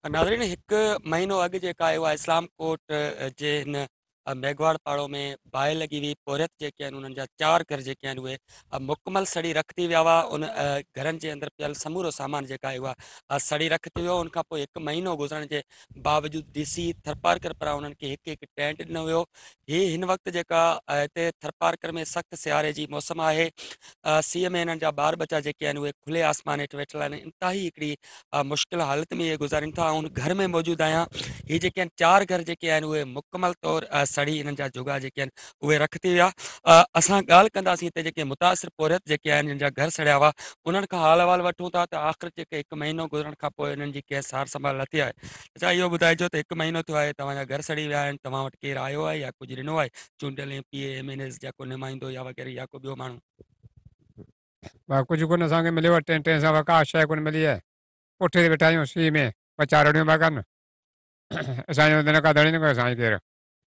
नाज़रीन हिकु महीनो अॻु जेका आहे उहा इस्लाम कोट जे हिन मेघवाड़ पाड़ो में बाहि लॻी हुई। पोरियत जेके आहिनि उन्हनि जा 4 घर जेके आहिनि उहे मुकमल सड़ी रखी विया हुआ। उन घरनि जे अंदरि पियल समूरो सामान जेका आहे उहा सड़ी रखी वियो। उनखां पोइ हिकु महीनो गुज़रण जे बावजूदि DC थरपारकर पारां उन्हनि खे हिकु हिकु टेंट ॾिनो वियो। हीअ हिन वक़्तु जेका हिते थरपारकर में सख़्तु सियारे जी मौसम आहे। सीअ में हिननि जा ॿार बचा जेके आहिनि उहे खुले आसमान हेठि वेठल आहिनि। इंतिहाई हिकिड़ी मुश्किल हालत में इहे गुज़ारनि था। ऐं घर में मौजूदु आहियां। हीअ जेके आहिनि 4 घर जेके आहिनि उहे मुकमल तौर सड़ी हिननि जा जुगा जेके आहिनि उहे रखी विया। असां ॻाल्हि कंदासीं हिते जेके मुतासिर पोरियत जेके आहिनि जिन जा घर सड़िया हुआ उन्हनि खां हाल अहिवाल वठूं था त आख़िर जेके हिकु महीनो गुज़रण खां पोइ हिननि जी कंहिं सार संभाल लथी आहे। अच्छा इहो ॿुधाइजो त हिकु महीनो थियो आहे तव्हांजा घर सड़ी विया आहिनि, तव्हां वटि केरु आयो आहे या कुझु ॾिनो आहे? चूंडियल MPA MNS जा को नुमाइंदो या वग़ैरह या को ॿियो माण्हू? कुझु कोन असांखे मिलियो आहे, टें टें सां का शइ कोन मिली आहे। पुठे ते वेठा आहियूं सी में, ॿ चार रड़ियूं पिया कनि। असांजो न का दड़ी न कयो असांखे केरु,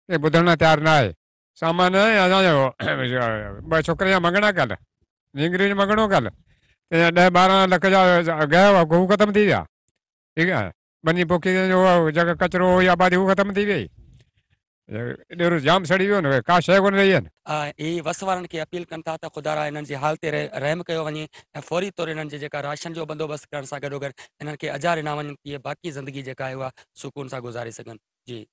के ॿुधण लाइ तयारु न आहे। सामान असांजो 2 छोकिरे जा मङणा कल, नींगरी जो मङणो कल, 10-12 लख जा गया हुआ, हू ख़तमु थी विया। ठीकु आहे, बनी पोखी जो जेका कचिरो हुई आबादी हू ख़तमु थी वई। ॾेरो जाम सड़ी वियो न, का शइ कोन रही आहे। इहे वस वारनि खे अपील कनि था त ख़ुदा हिननि जी हालत ते रहम कयो वञे ऐं फौरी तौर हिननि जे जेका राशन जो बंदोबस्तु करण सां गॾोगॾु हिननि खे अजा ॾिना वञनि, तीअं बाक़ी ज़िंदगी जेका आहे उहा सुकून सां गुज़ारे सघनि। जी